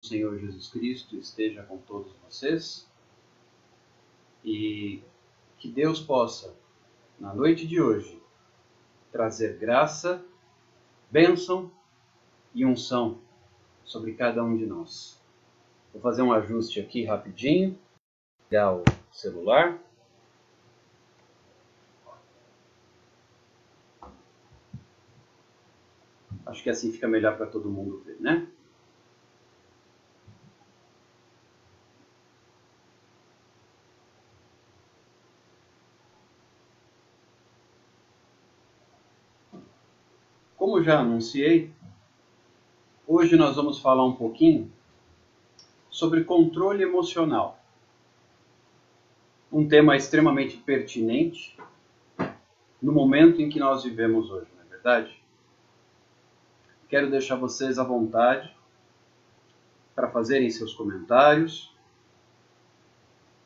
Senhor Jesus Cristo esteja com todos vocês e que Deus possa, na noite de hoje, trazer graça, bênção e unção sobre cada um de nós. Vou fazer um ajuste aqui rapidinho, ligar o celular. Acho que assim fica melhor para todo mundo ver, né? Como já anunciei, hoje nós vamos falar um pouquinho sobre controle emocional. Um tema extremamente pertinente no momento em que nós vivemos hoje, não é verdade? Quero deixar vocês à vontade para fazerem seus comentários.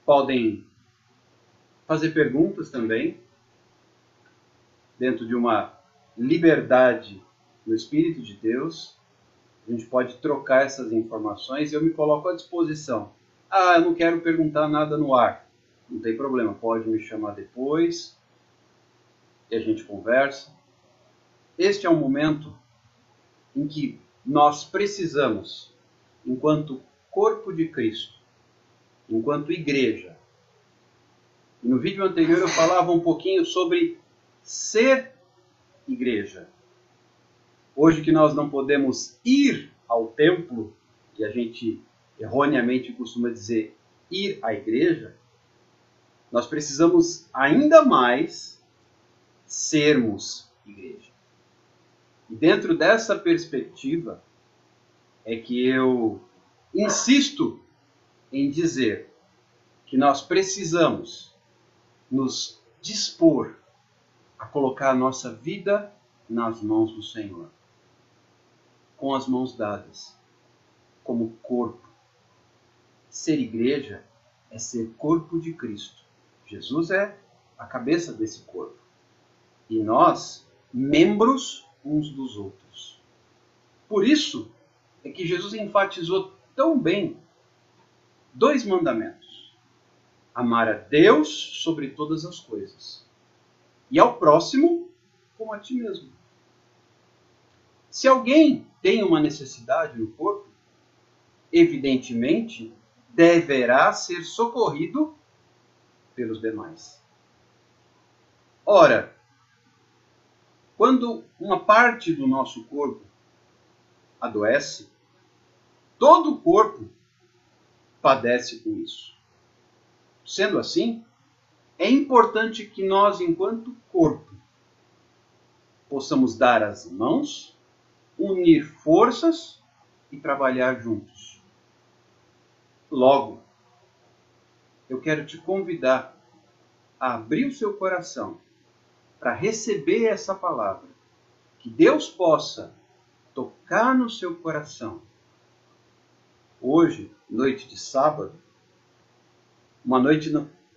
Podem fazer perguntas também, dentro de uma liberdade no Espírito de Deus. A gente pode trocar essas informações e eu me coloco à disposição. Eu não quero perguntar nada no ar. Não tem problema, pode me chamar depois e a gente conversa. Este é um momento em que nós precisamos, enquanto corpo de Cristo, enquanto igreja. E no vídeo anterior eu falava um pouquinho sobre ser igreja. Hoje que nós não podemos ir ao templo, e a gente erroneamente costuma dizer ir à igreja, nós precisamos ainda mais sermos igreja. E dentro dessa perspectiva é que eu insisto em dizer que nós precisamos nos dispor a colocar a nossa vida nas mãos do Senhor, com as mãos dadas, como corpo. Ser igreja é ser corpo de Cristo. Jesus é a cabeça desse corpo. E nós, membros uns dos outros. Por isso é que Jesus enfatizou tão bem 2 mandamentos. Amar a Deus sobre todas as coisas. E ao próximo como a ti mesmo. Se alguém tem uma necessidade no corpo, evidentemente deverá ser socorrido pelos demais. Ora, quando uma parte do nosso corpo adoece, todo o corpo padece com isso. Sendo assim, é importante que nós, enquanto corpo, possamos dar as mãos, unir forças e trabalhar juntos. Logo, eu quero te convidar a abrir o seu coração para receber essa palavra. Que Deus possa tocar no seu coração. Hoje, noite de sábado, uma noite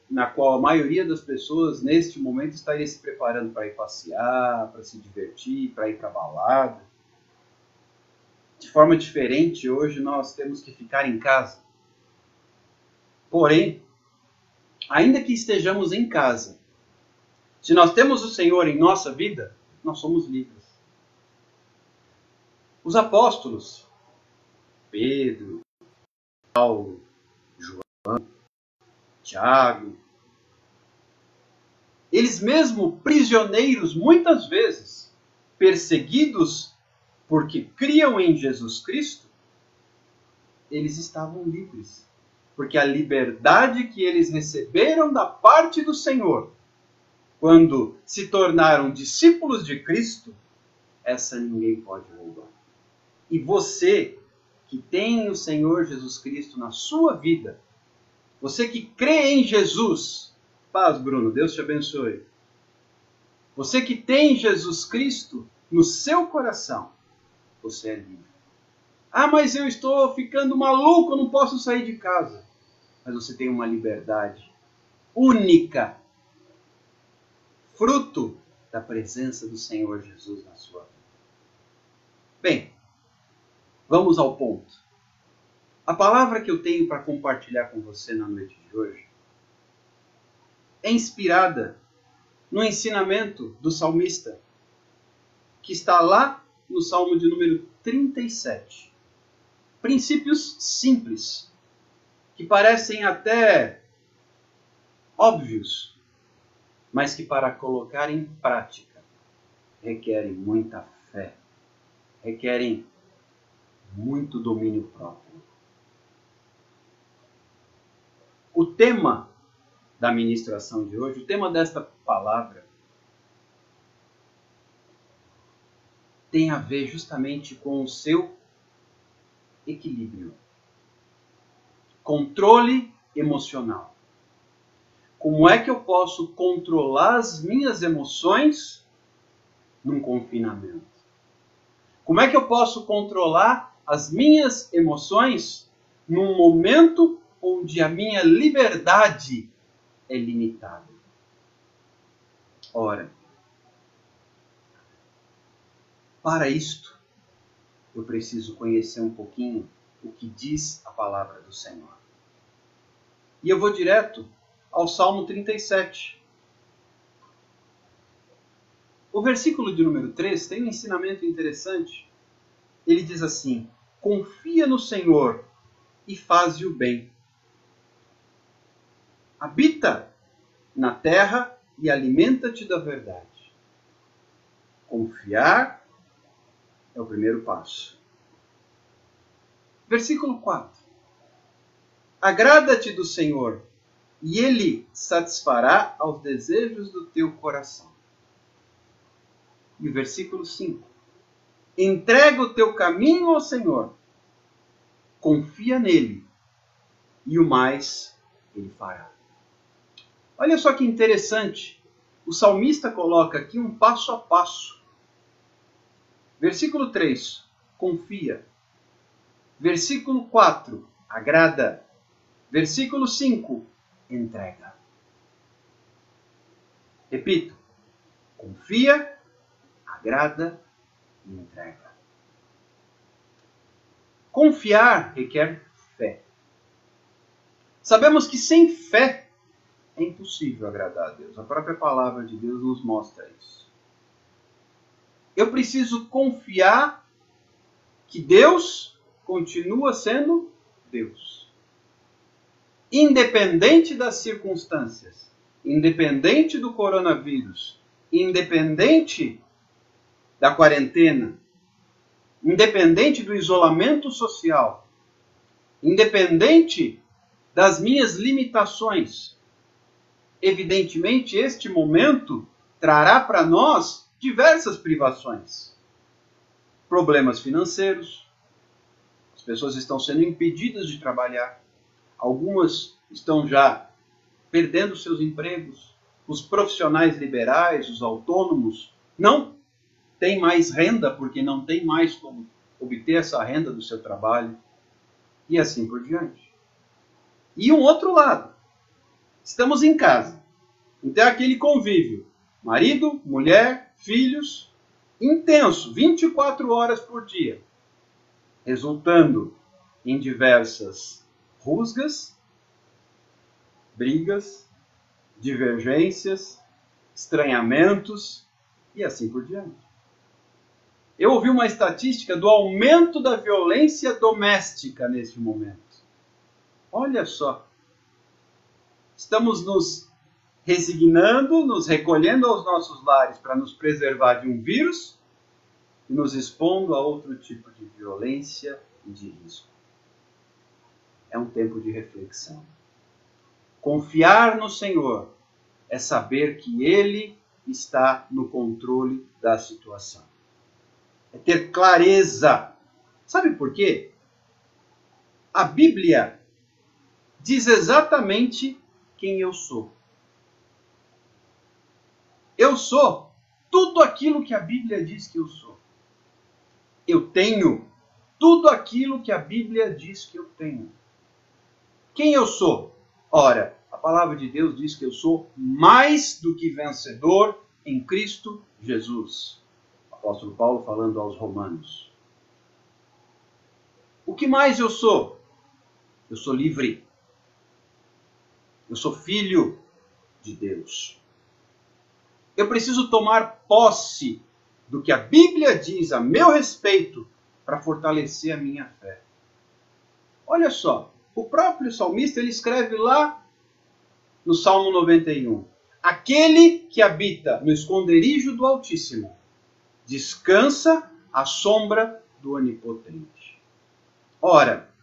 na qual a maioria das pessoas, neste momento, estaria se preparando para ir passear, para se divertir, para ir para a balada. De forma diferente, hoje nós temos que ficar em casa. Porém, ainda que estejamos em casa, se nós temos o Senhor em nossa vida, nós somos livres. Os apóstolos, Pedro, Paulo, João, Tiago, eles mesmo prisioneiros, muitas vezes, perseguidos porque criam em Jesus Cristo, eles estavam livres. Porque a liberdade que eles receberam da parte do Senhor, quando se tornaram discípulos de Cristo, essa ninguém pode roubar. E você que tem o Senhor Jesus Cristo na sua vida, você que crê em Jesus, paz, Bruno, Deus te abençoe. Você que tem Jesus Cristo no seu coração, você é livre. Mas eu estou ficando maluco, eu não posso sair de casa. Mas você tem uma liberdade única, fruto da presença do Senhor Jesus na sua vida. Bem, vamos ao ponto. A palavra que eu tenho para compartilhar com você na noite de hoje é inspirada no ensinamento do salmista, que está lá no Salmo de número 37. Princípios simples, que parecem até óbvios, mas que para colocar em prática requerem muita fé, requerem muito domínio próprio. O tema da ministração de hoje, o tema desta palavra, tem a ver justamente com o seu equilíbrio. Controle emocional. Como é que eu posso controlar as minhas emoções num confinamento? Como é que eu posso controlar as minhas emoções num momento onde a minha liberdade é limitada? Ora, para isto, eu preciso conhecer um pouquinho o que diz a palavra do Senhor. E eu vou direto ao Salmo 37. O versículo de número 3 tem um ensinamento interessante. Ele diz assim: confia no Senhor e faze o bem. Habita na terra e alimenta-te da verdade. Confiar é o primeiro passo. Versículo 4. Agrada-te do Senhor, e Ele satisfará aos desejos do teu coração. E o versículo 5. Entrega o teu caminho ao Senhor, confia nele, e o mais Ele fará. Olha só que interessante. O salmista coloca aqui um passo a passo. Versículo 3, confia. Versículo 4, agrada. Versículo 5, entrega. Repito, confia, agrada e entrega. Confiar requer fé. Sabemos que sem fé é impossível agradar a Deus. A própria palavra de Deus nos mostra isso. Eu preciso confiar que Deus continua sendo Deus. Independente das circunstâncias, independente do coronavírus, independente da quarentena, independente do isolamento social, independente das minhas limitações, evidentemente este momento trará para nós diversas privações. Problemas financeiros, as pessoas estão sendo impedidas de trabalhar, algumas estão já perdendo seus empregos, os profissionais liberais, os autônomos, não têm mais renda porque não tem mais como obter essa renda do seu trabalho, e assim por diante. E um outro lado, estamos em casa, então é aquele convívio, marido, mulher, filhos, intenso, 24 horas por dia, resultando em diversas rusgas, brigas, divergências, estranhamentos e assim por diante. Eu ouvi uma estatística do aumento da violência doméstica neste momento. Olha só, estamos nos resignando, nos recolhendo aos nossos lares para nos preservar de um vírus e nos expondo a outro tipo de violência e de risco. É um tempo de reflexão. Confiar no Senhor é saber que Ele está no controle da situação. É ter clareza. Sabe por quê? A Bíblia diz exatamente quem eu sou. Eu sou tudo aquilo que a Bíblia diz que eu sou. Eu tenho tudo aquilo que a Bíblia diz que eu tenho. Quem eu sou? Ora, a palavra de Deus diz que eu sou mais do que vencedor em Cristo Jesus. O apóstolo Paulo falando aos Romanos. O que mais eu sou? Eu sou livre. Eu sou filho de Deus. Eu preciso tomar posse do que a Bíblia diz a meu respeito para fortalecer a minha fé. Olha só, o próprio salmista ele escreve lá no Salmo 91. Aquele que habita no esconderijo do Altíssimo descansa à sombra do Onipotente. Ora,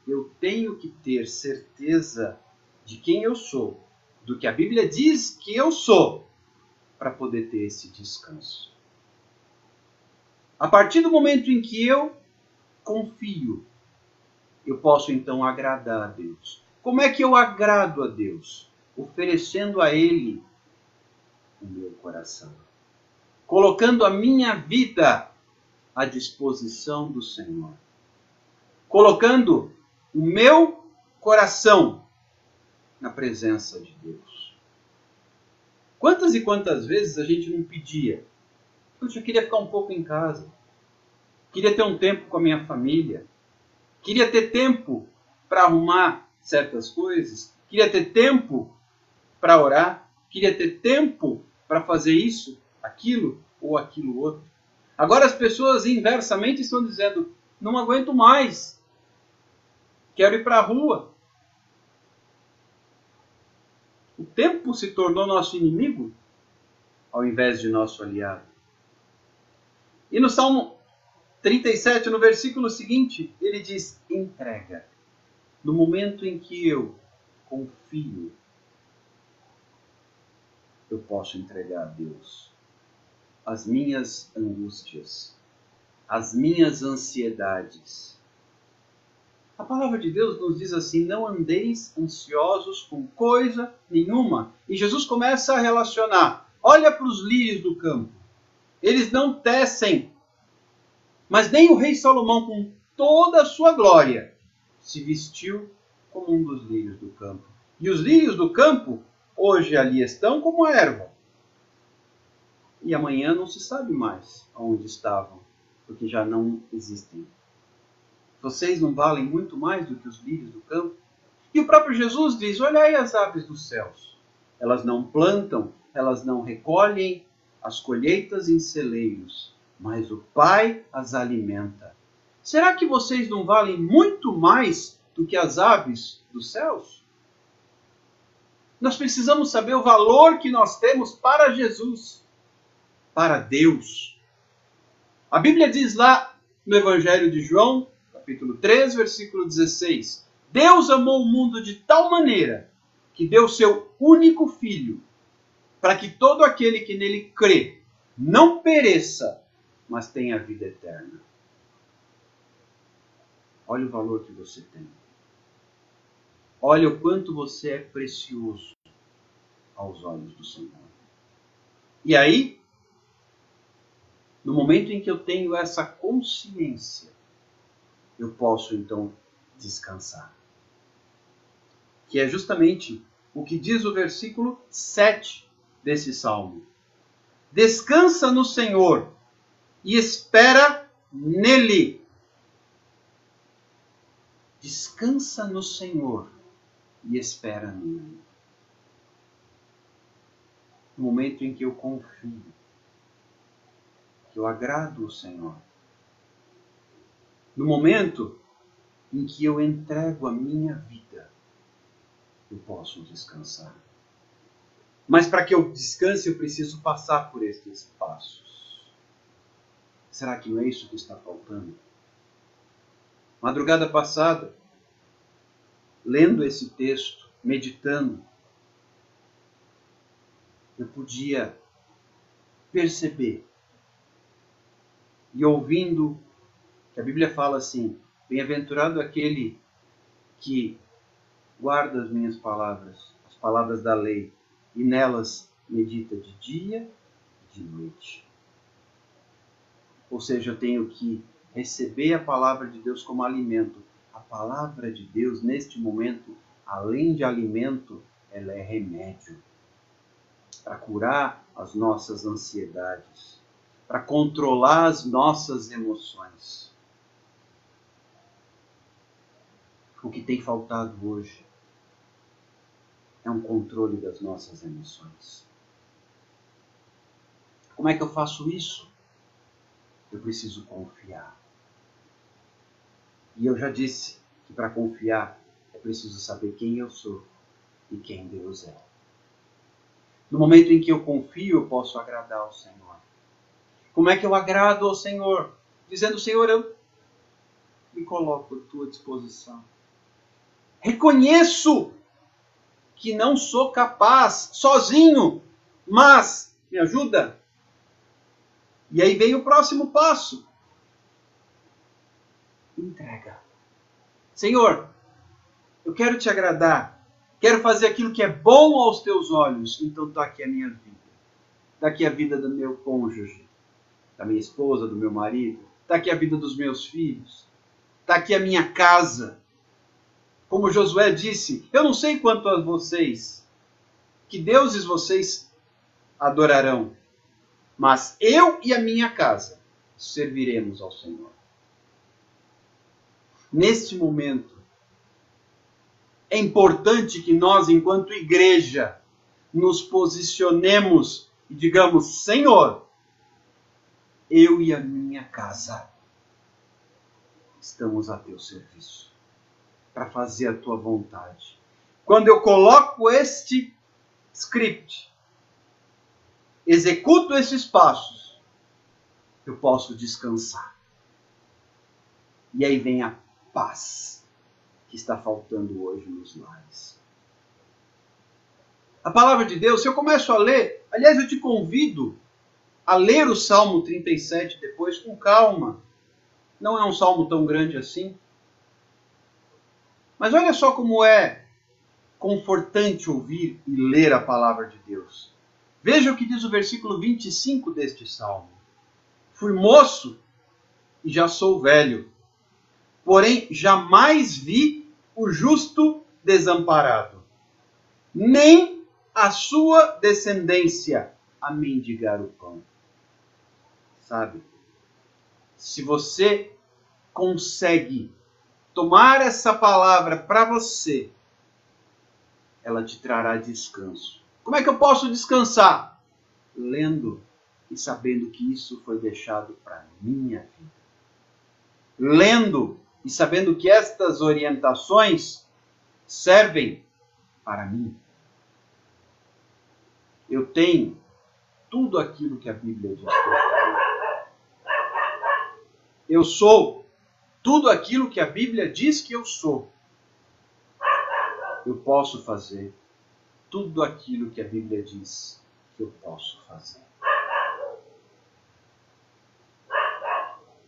eu tenho que ter certeza de quem eu sou, do que a Bíblia diz que eu sou, para poder ter esse descanso. A partir do momento em que eu confio, eu posso então agradar a Deus. Como é que eu agrado a Deus? Oferecendo a Ele o meu coração. Colocando a minha vida à disposição do Senhor. Colocando o meu coração na presença de Deus. Quantas e quantas vezes a gente não pedia? Eu queria ficar um pouco em casa. Queria ter um tempo com a minha família. Queria ter tempo para arrumar certas coisas. Queria ter tempo para orar. Queria ter tempo para fazer isso, aquilo ou aquilo outro. Agora as pessoas inversamente estão dizendo, não aguento mais. Quero ir para a rua. O tempo se tornou nosso inimigo ao invés de nosso aliado. E no Salmo 37, no versículo seguinte, ele diz, entrega. No momento em que eu confio, eu posso entregar a Deus as minhas angústias, as minhas ansiedades. A palavra de Deus nos diz assim, não andeis ansiosos com coisa nenhuma. E Jesus começa a relacionar. Olha para os lírios do campo. Eles não tecem, mas nem o rei Salomão, com toda a sua glória, se vestiu como um dos lírios do campo. E os lírios do campo, hoje ali estão como a erva. E amanhã não se sabe mais onde estavam, porque já não existem. Vocês não valem muito mais do que os lírios do campo? E o próprio Jesus diz, olhai as aves dos céus. Elas não plantam, elas não recolhem as colheitas em celeiros, mas o Pai as alimenta. Será que vocês não valem muito mais do que as aves dos céus? Nós precisamos saber o valor que nós temos para Jesus, para Deus. A Bíblia diz lá no Evangelho de João, capítulo 3, versículo 16, Deus amou o mundo de tal maneira que deu seu único Filho, para que todo aquele que nele crê não pereça, mas tenha vida eterna. Olha o valor que você tem. Olha o quanto você é precioso aos olhos do Senhor. E aí, no momento em que eu tenho essa consciência, eu posso então descansar. Que é justamente o que diz o versículo 7 desse salmo. Descansa no Senhor e espera nele. Descansa no Senhor e espera nele. No momento em que eu confio, que eu agrado o Senhor. No momento em que eu entrego a minha vida, eu posso descansar. Mas para que eu descanse, eu preciso passar por estes passos. Será que não é isso que está faltando? Madrugada passada, lendo esse texto, meditando, eu podia perceber e ouvindo que a Bíblia fala assim, bem-aventurado aquele que guarda as minhas palavras, as palavras da lei, e nelas medita de dia e de noite. Ou seja, eu tenho que receber a palavra de Deus como alimento. A palavra de Deus, neste momento, além de alimento, ela é remédio para curar as nossas ansiedades, para controlar as nossas emoções. O que tem faltado hoje é um controle das nossas emoções. Como é que eu faço isso? Eu preciso confiar. E eu já disse que para confiar é preciso saber quem eu sou e quem Deus é. No momento em que eu confio, eu posso agradar ao Senhor. Como é que eu agrado ao Senhor? Dizendo, Senhor, eu me coloco à tua disposição. Reconheço que não sou capaz sozinho, mas me ajuda. E aí vem o próximo passo. Entrega. Senhor, eu quero te agradar. Quero fazer aquilo que é bom aos teus olhos. Então está aqui a minha vida. Está aqui a vida do meu cônjuge, da minha esposa, do meu marido. Está aqui a vida dos meus filhos. Está aqui a minha casa. Como Josué disse, eu não sei quanto a vocês, que deuses vocês adorarão, mas eu e a minha casa serviremos ao Senhor. Neste momento, é importante que nós, enquanto igreja, nos posicionemos e digamos, Senhor, eu e a minha casa estamos a teu serviço, para fazer a tua vontade. Quando eu coloco este script, executo esses passos, eu posso descansar. E aí vem a paz que está faltando hoje nos lares. A palavra de Deus, se eu começo a ler, aliás, eu te convido a ler o Salmo 37 depois com calma. Não é um salmo tão grande assim. Mas olha só como é confortante ouvir e ler a palavra de Deus. Veja o que diz o versículo 25 deste salmo. Fui moço e já sou velho, porém jamais vi o justo desamparado, nem a sua descendência a mendigar o pão. Sabe? Se você consegue tomar essa palavra para você, ela te trará descanso. Como é que eu posso descansar? Lendo e sabendo que isso foi deixado para minha vida. Lendo e sabendo que estas orientações servem para mim. Eu tenho tudo aquilo que a Bíblia diz que eu tenho. Eu sou tudo aquilo que a Bíblia diz que eu sou. Eu posso fazer tudo aquilo que a Bíblia diz que eu posso fazer.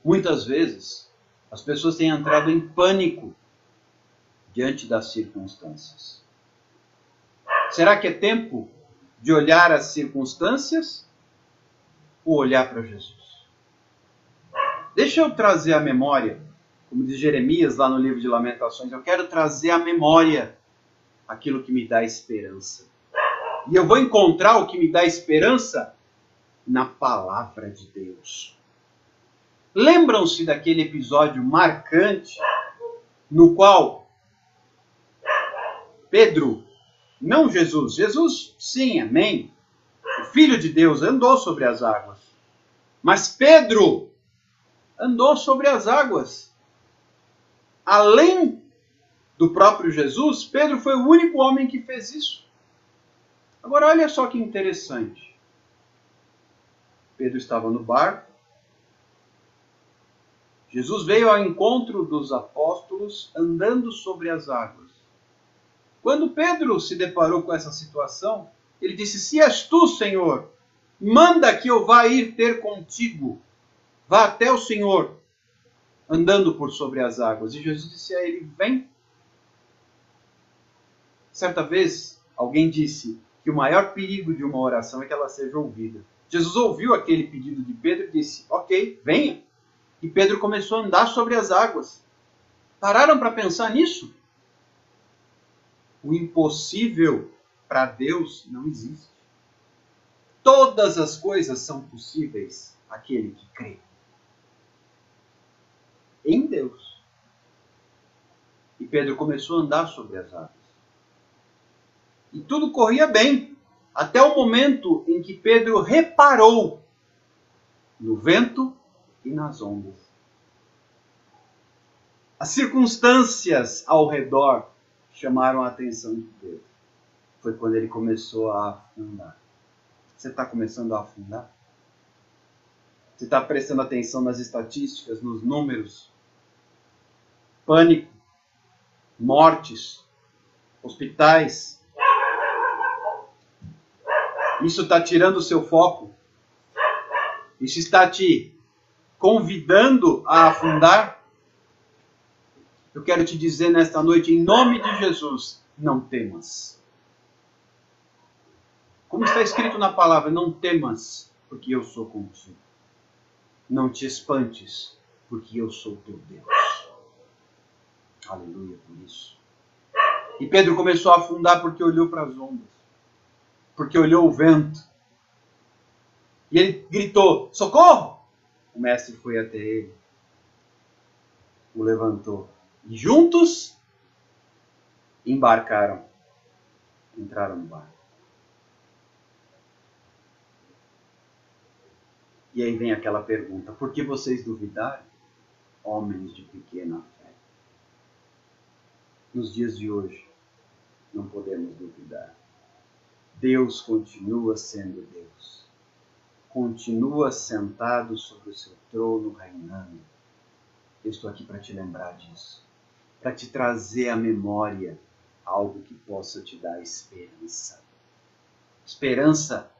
Muitas vezes, as pessoas têm entrado em pânico diante das circunstâncias. Será que é tempo de olhar as circunstâncias ou olhar para Jesus? Deixa eu trazer à memória, como diz Jeremias lá no livro de Lamentações, eu quero trazer à memória aquilo que me dá esperança. E eu vou encontrar o que me dá esperança na palavra de Deus. Lembram-se daquele episódio marcante no qual Pedro, não Jesus, Jesus sim, amém, o Filho de Deus andou sobre as águas, mas Pedro andou sobre as águas. Além do próprio Jesus, Pedro foi o único homem que fez isso. Agora olha só que interessante. Pedro estava no barco. Jesus veio ao encontro dos apóstolos andando sobre as águas. Quando Pedro se deparou com essa situação, ele disse, se és tu, Senhor, manda que eu vá ir ter contigo. Vá até o Senhor, andando por sobre as águas. E Jesus disse a ele, vem. Certa vez, alguém disse que o maior perigo de uma oração é que ela seja ouvida. Jesus ouviu aquele pedido de Pedro e disse, ok, venha. E Pedro começou a andar sobre as águas. Pararam para pensar nisso? O impossível para Deus não existe. Todas as coisas são possíveis àquele que crê em Deus. E Pedro começou a andar sobre as águas. E tudo corria bem, até o momento em que Pedro reparou no vento e nas ondas. As circunstâncias ao redor chamaram a atenção de Pedro. Foi quando ele começou a afundar. Você está começando a afundar? Você está prestando atenção nas estatísticas, nos números? Pânico, mortes, hospitais. Isso está tirando o seu foco? Isso está te convidando a afundar? Eu quero te dizer nesta noite, em nome de Jesus, não temas. Como está escrito na palavra, não temas, porque eu sou contigo. Não te espantes, porque eu sou teu Deus. Aleluia por isso. E Pedro começou a afundar porque olhou para as ondas. Porque olhou o vento. E ele gritou, socorro! O mestre foi até ele. O levantou. E juntos embarcaram. Entraram no barco. E aí vem aquela pergunta, por que vocês duvidaram, homens de pequena fé? Nos dias de hoje, não podemos duvidar. Deus continua sendo Deus. Continua sentado sobre o seu trono, reinando. Eu estou aqui para te lembrar disso. Para te trazer à memória algo que possa te dar esperança. Esperança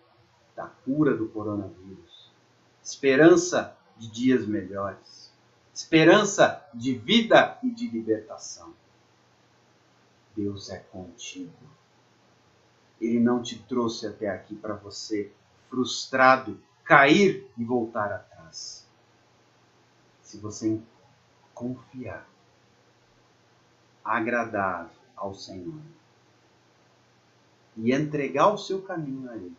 da cura do coronavírus. Esperança de dias melhores. Esperança de vida e de libertação. Deus é contigo. Ele não te trouxe até aqui para você, frustrado, cair e voltar atrás. Se você confiar, agradar ao Senhor e entregar o seu caminho a Ele,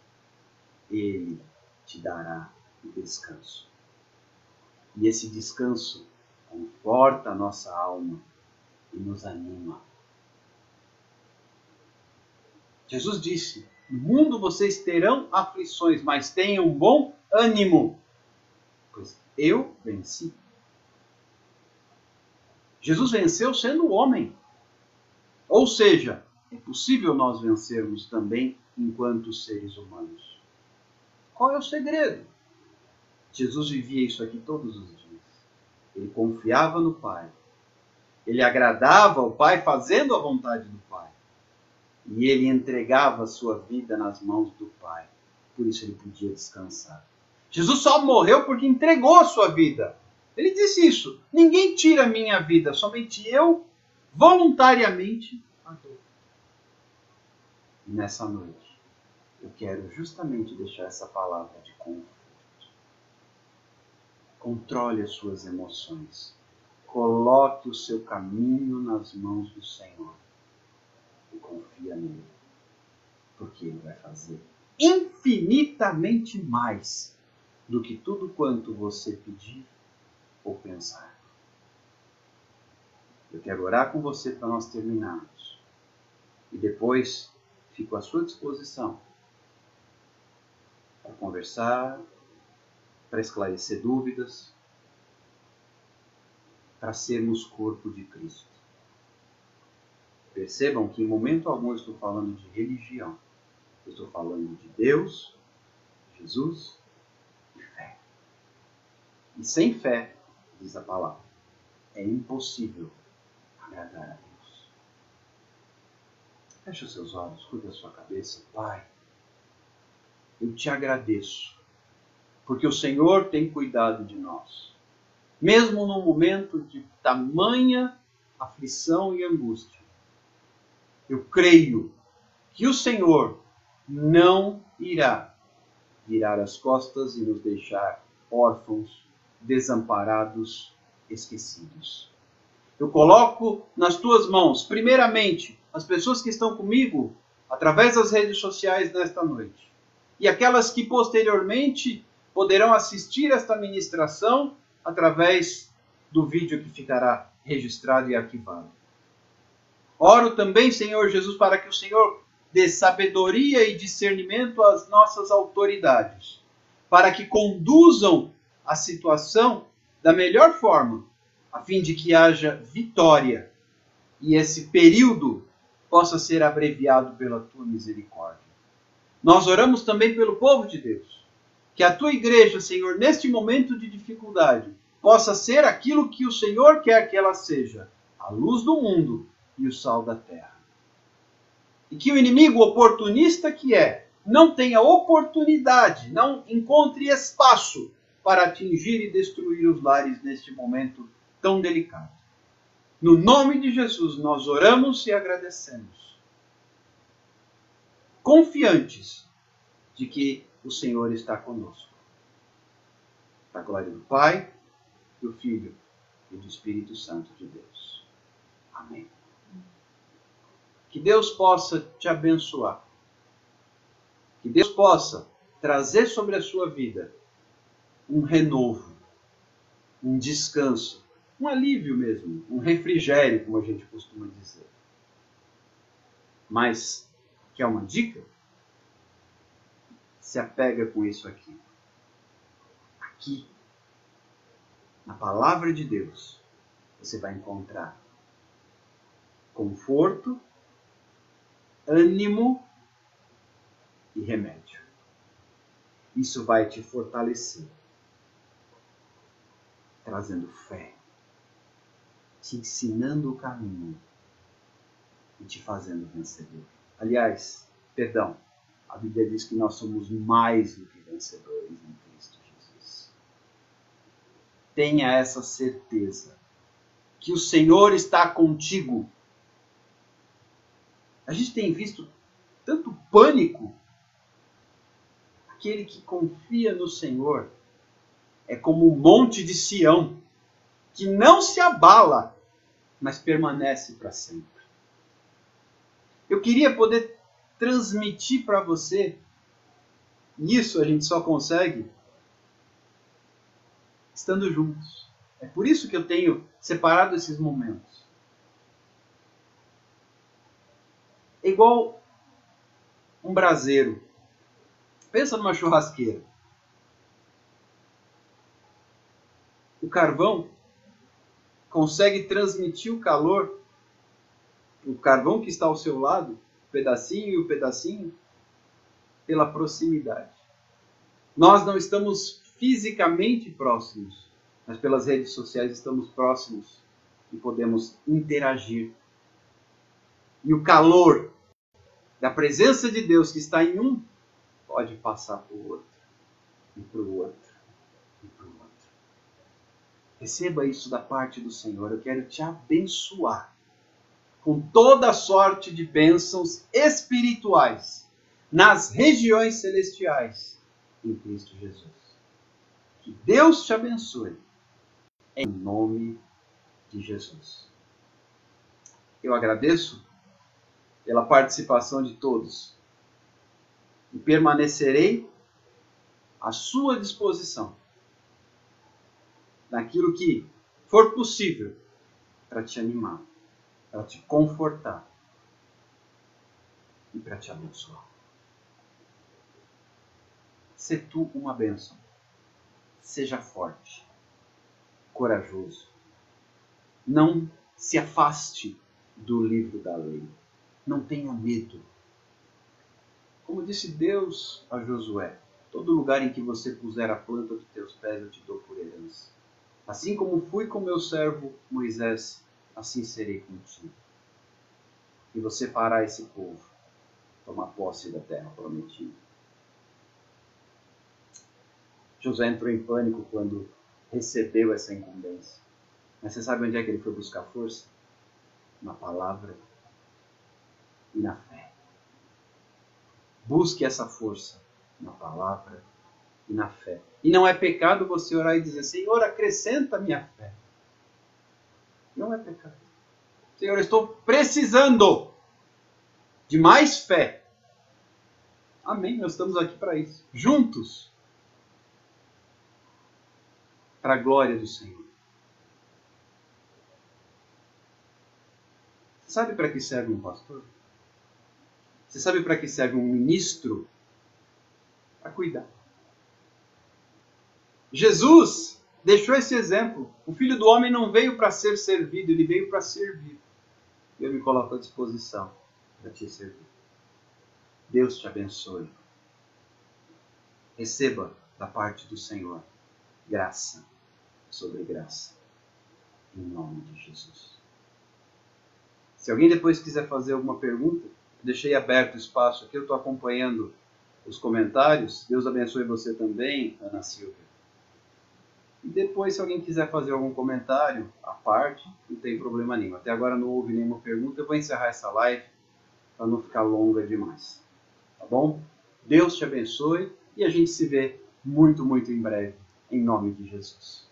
Ele te dará o descanso. E esse descanso conforta a nossa alma e nos anima. Jesus disse, no mundo vocês terão aflições, mas tenham bom ânimo, pois eu venci. Jesus venceu sendo homem. Ou seja, é possível nós vencermos também enquanto seres humanos. Qual é o segredo? Jesus vivia isso aqui todos os dias. Ele confiava no Pai. Ele agradava ao Pai fazendo a vontade do Pai. E ele entregava a sua vida nas mãos do Pai. Por isso ele podia descansar. Jesus só morreu porque entregou a sua vida. Ele disse isso. Ninguém tira a minha vida, somente eu, voluntariamente, a dou. E nessa noite, eu quero justamente deixar essa palavra de conforto. Controle as suas emoções. Coloque o seu caminho nas mãos do Senhor. E confia nele. Porque ele vai fazer infinitamente mais do que tudo quanto você pedir ou pensar. Eu quero orar com você para nós terminarmos. E depois fico à sua disposição para conversar, para esclarecer dúvidas, para sermos corpo de Cristo. Percebam que em momento algum eu estou falando de religião. Eu estou falando de Deus, Jesus e fé. E sem fé, diz a palavra, é impossível agradar a Deus. Feche os seus olhos, curva a sua cabeça. Pai, eu te agradeço, porque o Senhor tem cuidado de nós. Mesmo num momento de tamanha aflição e angústia, eu creio que o Senhor não irá virar as costas e nos deixar órfãos, desamparados, esquecidos. Eu coloco nas tuas mãos, primeiramente, as pessoas que estão comigo através das redes sociais nesta noite. E aquelas que posteriormente poderão assistir esta ministração através do vídeo que ficará registrado e arquivado. Oro também, Senhor Jesus, para que o Senhor dê sabedoria e discernimento às nossas autoridades, para que conduzam a situação da melhor forma, a fim de que haja vitória e esse período possa ser abreviado pela tua misericórdia. Nós oramos também pelo povo de Deus, que a tua igreja, Senhor, neste momento de dificuldade, possa ser aquilo que o Senhor quer que ela seja, a luz do mundo e o sal da terra. E que o inimigo oportunista que é, não tenha oportunidade, não encontre espaço para atingir e destruir os lares neste momento tão delicado. No nome de Jesus, nós oramos e agradecemos, confiantes de que o Senhor está conosco. Para a glória do Pai, do Filho e do Espírito Santo de Deus. Amém. Que Deus possa te abençoar. Que Deus possa trazer sobre a sua vida um renovo, um descanso, um alívio mesmo, um refrigério, como a gente costuma dizer. Mas, quer uma dica? Se apega com isso aqui. Aqui, na palavra de Deus, você vai encontrar conforto, ânimo e remédio. Isso vai te fortalecer, trazendo fé, te ensinando o caminho e te fazendo vencedor. Aliás, perdão, a Bíblia diz que nós somos mais do que vencedores em Cristo Jesus. Tenha essa certeza que o Senhor está contigo. A gente tem visto tanto pânico. Aquele que confia no Senhor é como um monte de Sião, que não se abala, mas permanece para sempre. Eu queria poder transmitir para você, isso a gente só consegue estando juntos. É por isso que eu tenho separado esses momentos. É igual um braseiro. Pensa numa churrasqueira. O carvão consegue transmitir o calor, o carvão que está ao seu lado, pedacinho e pedacinho, pela proximidade. Nós não estamos fisicamente próximos, mas pelas redes sociais estamos próximos e podemos interagir. E o calor da presença de Deus que está em um, pode passar para o outro, e para o outro, e para o outro. Receba isso da parte do Senhor. Eu quero te abençoar com toda sorte de bênçãos espirituais nas regiões celestiais em Cristo Jesus. Que Deus te abençoe em nome de Jesus. Eu agradeço pela participação de todos e permanecerei à sua disposição naquilo que for possível para te animar, para te confortar e para te abençoar. Se tu uma bênção, seja forte, corajoso, não se afaste do livro da lei, não tenha medo. Como disse Deus a Josué, todo lugar em que você puser a planta dos teus pés eu te dou por herança. Assim como fui com meu servo Moisés, assim serei contigo. E você fará esse povo tomar posse da terra prometida. José entrou em pânico quando recebeu essa incumbência. Mas você sabe onde é que ele foi buscar força? Na palavra e na fé. Busque essa força na palavra e na fé. E não é pecado você orar e dizer, Senhor, acrescenta a minha fé. Não é pecado. Senhor, eu estou precisando de mais fé. Amém, nós estamos aqui para isso. Juntos. Para a glória do Senhor. Sabe para que serve um pastor? Você sabe para que serve um ministro? Para cuidar. Jesus deixou esse exemplo. O Filho do Homem não veio para ser servido, ele veio para servir. Eu me coloco à disposição para te servir. Deus te abençoe. Receba da parte do Senhor graça sobre graça. Em nome de Jesus. Se alguém depois quiser fazer alguma pergunta, deixei aberto o espaço aqui, eu estou acompanhando os comentários. Deus abençoe você também, Ana Silvia. E depois, se alguém quiser fazer algum comentário à parte, não tem problema nenhum. Até agora não houve nenhuma pergunta. Eu vou encerrar essa live para não ficar longa demais. Tá bom? Deus te abençoe e a gente se vê muito, muito em breve. Em nome de Jesus.